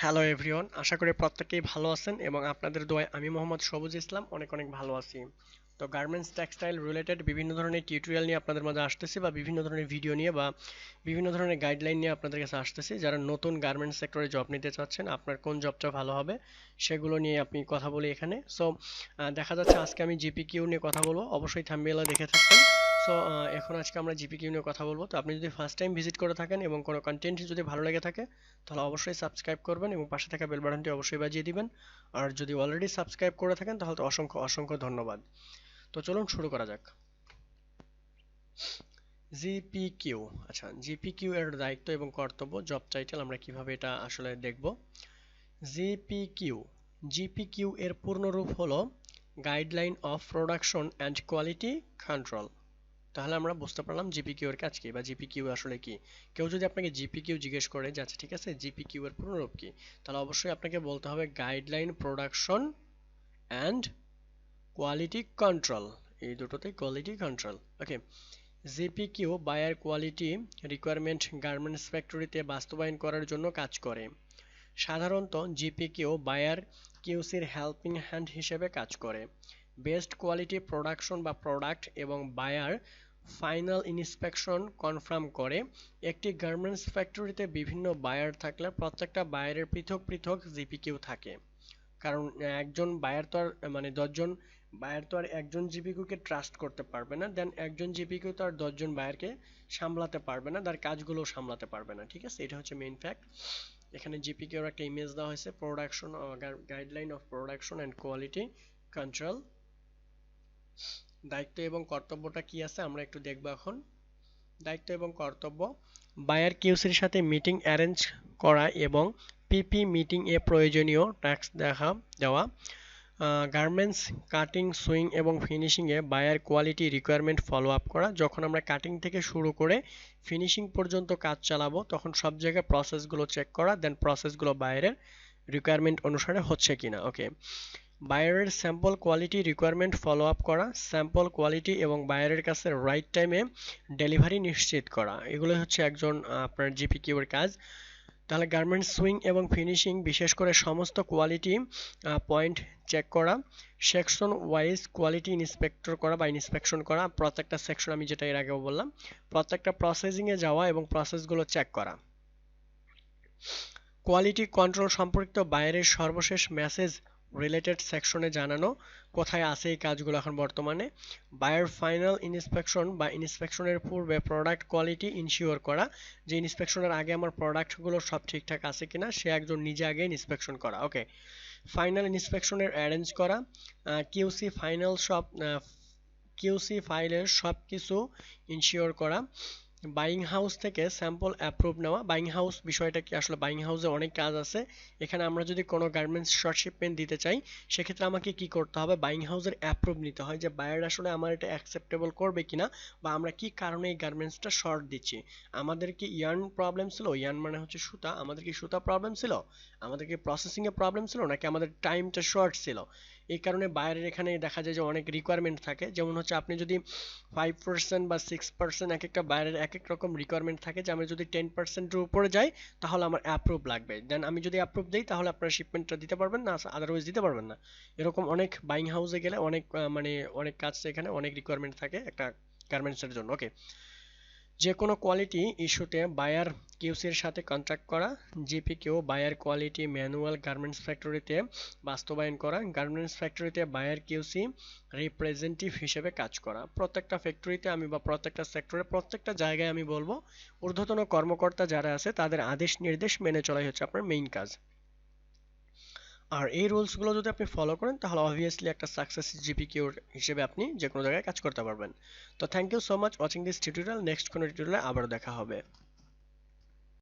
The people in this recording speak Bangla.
হ্যালো এভরিওয়ান, আশা করি প্রত্যেকেই ভালো আছেন এবং আপনাদের দোয়ায় আমি মোহাম্মদ সবুজ ইসলাম অনেক অনেক ভালো আছি। তো গার্মেন্টস টেক্সটাইল রিলেটেড বিভিন্ন ধরনের টিউটোরিয়াল নিয়ে আপনাদের মাঝে আসতেছি, বা বিভিন্ন ধরনের ভিডিও নিয়ে বা বিভিন্ন ধরনের গাইডলাইন নিয়ে আপনাদের কাছে আসতেছি। যারা নতুন গার্মেন্টস সেক্টরে জব নিতে চাচ্ছেন, আপনার কোন জবটা ভালো হবে সেগুলো নিয়ে আপনি কথা বলি এখানে। সো দেখা যাচ্ছে আজকে আমি জিপিকিউ নিয়ে কথা বলবো, অবশ্যই থাম্বনেইলে দেখে থাকবেন। সো এখন আজকে আমরা জিপিকিউ নিয়ে কথা বলবো। তো আপনি যদি ফার্স্ট টাইম ভিজিট করে থাকেন এবং কোনো কন্টেন্ট যদি ভালো লেগে থাকে তাহলে অবশ্যই সাবস্ক্রাইব করবেন এবং পাশে থাকা বেল বাটনটি অবশ্যই বাজিয়ে দিবেন। আর যদি অলরেডি সাবস্ক্রাইব করে থাকেন তাহলে তো অসংখ্য অসংখ্য ধন্যবাদ। তো চলুন শুরু করা যাক। জিপিকিউ, আচ্ছা জিপিকিউ এর দায়িত্ব এবং কর্তব্য, জব টাইটেল আমরা কিভাবে এটা আসলে দেখব। জিপিকিউ, জিপিকিউ এর পূর্ণরূপ হলো guideline of production and quality control. তাহলে আমরা বুঝতে পারলাম জিপিকিউ এর কাজ কি বা জিপিকিউ আসলে কি। কেউ যদি আপনাকে জিপিকিউ জিজ্ঞেস করে যে আচ্ছা ঠিক আছে জিপিকিউ এর পূর্ণরূপ কি, তাহলে অবশ্যই আপনাকে বলতে হবে guideline production and quality control. এই দুটোতে কোয়ালিটি কন্ট্রোল। ওকে, জিপিকিউ বায়ার কোয়ালিটি রিকোয়ারমেন্ট গার্মেন্টস ফ্যাক্টরিতে বাস্তবায়ন করার জন্য কাজ করে। সাধারণত জিপিকিউ বায়ার কিউসির হেল্পিং হ্যান্ড হিসেবে কাজ করে। বেস্ট কোয়ালিটি প্রোডাকশন বা প্রোডাক্ট এবং বায়ার ফাইনাল ইন্সপেকশন কনফার্ম করে। একটি গার্মেন্টস ফ্যাক্টরিতে বিভিন্ন বায়ার থাকলে প্রত্যেকটা বায়ারের পৃথক পৃথক জিপিকিউ থাকে। কারণ একজন বায়ার তো আর মানে 10জন বায়ার তো আর একজন জিপিকিউকে ট্রাস্ট করতে পারবে না, দেন একজন জিপিকিউ তো আর 10জন বায়ারকে সামলাতে পারবে না, তার কাজগুলো সামলাতে পারবে না। ঠিক আছে, এটা হচ্ছে মেইন ফ্যাক্ট। এখানে জিপিকিউ এর একটা ইমেজ দেওয়া হয়েছে, production guideline of production and quality control. দায়িত্ব এবং কর্তব্যটা কি আছে আমরা একটু দেখব এখন। দায়িত্ব এবং কর্তব্য: বায়ার কিউসির সাথে মিটিং অ্যারেঞ্জ করা এবং পিপি মিটিং এ প্রয়োজনীয় টাস্ক দেওয়া। গার্মেন্টস কাটিং, সুইং এবং ফিনিশিং এ buyer quality requirement follow up করা। যখন আমরা কাটিং থেকে শুরু করে ফিনিশিং পর্যন্ত কাজ চালাবো তখন সব জায়গায় প্রসেসগুলো চেক করা, দেন প্রসেসগুলো বায়ারের রিকোয়ারমেন্ট অনুসারে হচ্ছে কিনা। ওকে, বায়ারের sample quality requirement follow up করা, স্যাম্পল কোয়ালিটি এবং বায়ারের কাছে রাইট টাইমে ডেলিভারি নিশ্চিত করা, এগুলো হচ্ছে একজন আপনার জিপিকিউ এর কাজ। তাহলে গার্মেন্টস সুইং এবং ফিনিশিং, বিশেষ করে সমস্ত কোয়ালিটি পয়েন্ট চেক করা, সেকশন ওয়াইজ কোয়ালিটি ইন্সপেক্টর করা বা ইন্সপেকশন করা, প্রত্যেকটা সেকশন আমি যেটা এর আগেও বললাম, প্রত্যেকটা প্রসেসিংয়ে যাওয়া এবং প্রসেসগুলো চেক করা। কোয়ালিটি কন্ট্রোল সম্পর্কিত বায়ারের সর্বশেষ মেসেজ রিলেটেড সেকশনে জানানো কোথায় আছে এই কাজগুলো এখন বর্তমানে। বায়ার ফাইনাল ইন্সপেকশন বা ইন্সপেকশনের পূর্বে প্রোডাক্ট কোয়ালিটি ইনশিওর করা, যে ইন্সপেকশনের আগে আমার প্রোডাক্টগুলো সব ঠিকঠাক আছে কিনা সে একজন নিজে আগে ইন্সপেকশন করা। ওকে, ফাইনাল ইন্সপেকশনের অ্যারেঞ্জ করা, কিউসি ফাইনাল সব কিউসি ফাইলের সব কিছু ইনশিওর করা। বাইং হাউস থেকে স্যাম্পল অ্যাপ্রুভ নেওয়া। বাইং হাউস বিষয়টা কি, আসলে বাইং হাউসে অনেক কাজ আছে। এখানে আমরা যদি কোনো গার্মেন্টস শর্ট শিপমেন্ট দিতে চাই সেক্ষেত্রে আমাকে কি করতে হবে, বাইং হাউসের অ্যাপ্রুভ নিতে হয় যে বায়ার আসলে আমার এটা অ্যাকসেপ্টেবল করবে কিনা, বা আমরা কি কারণে এই গার্মেন্টসটা শর্ট দিচ্ছি। আমাদের কি ইয়ার্ন প্রবলেম ছিল, ইয়ার্ন মানে হচ্ছে সুতা, আমাদের কি সুতা প্রবলেম ছিল, আমাদের কি প্রসেসিংয়ে প্রবলেম ছিল, নাকি আমাদের টাইমটা শর্ট ছিল। এই কারণে বায়ারের এখানে দেখা যায় যে অনেক রিকোয়ারমেন্ট থাকে। যেমন হচ্ছে আপনি যদি 5% বা 6%, এক একটা বায়ারের এক এক রকম রিকোয়ারমেন্ট থাকে, যে আমি যদি 10%-এর উপরে যাই তাহলে আমার অ্যাপ্রুভ লাগবে, দেন আমি যদি অ্যাপ্রুভ দিই তাহলে আপনার শিপমেন্টটা দিতে পারবেন না, আদারওয়াইজ দিতে পারবেন না। এরকম অনেক বাইং হাউসে গেলে অনেক মানে অনেক কাজ, এখানে অনেক রিকোয়ারমেন্ট থাকে একটা গার্মেন্টসের জন্য। ওকে, যে কোনো কোয়ালিটি ইস্যুতে বায়ার কিউসির সাথে কন্ট্যাক্ট করা। জিপিকিউ বায়ার কোয়ালিটি ম্যানুয়াল গার্মেন্টস ফ্যাক্টরিতে বাস্তবায়ন করা। গার্মেন্টস ফ্যাক্টরিতে বায়ার কিউসি রিপ্রেজেন্টেটিভ হিসেবে কাজ করা। প্রত্যেকটা ফ্যাক্টরিতে আমি বা প্রত্যেকটা সেক্টরে প্রত্যেকটা জায়গায় আমি বলবো ঊর্ধ্বতন কর্মকর্তা যারা আছে তাদের আদেশ নির্দেশ মেনে চলাই হচ্ছে আপনার মেইন কাজ। আর এই রুলসগুলো যদি আপনি ফলো করেন তাহলে অবভিয়াসলি একটা সাকসেস জিপিকিউ হিসেবে আপনি যে কোনো জায়গায় কাজ করতে পারবেন। তো thank you so much watching this tutorial. Next কোনো টিউটোরিয়ালে আবার দেখা হবে।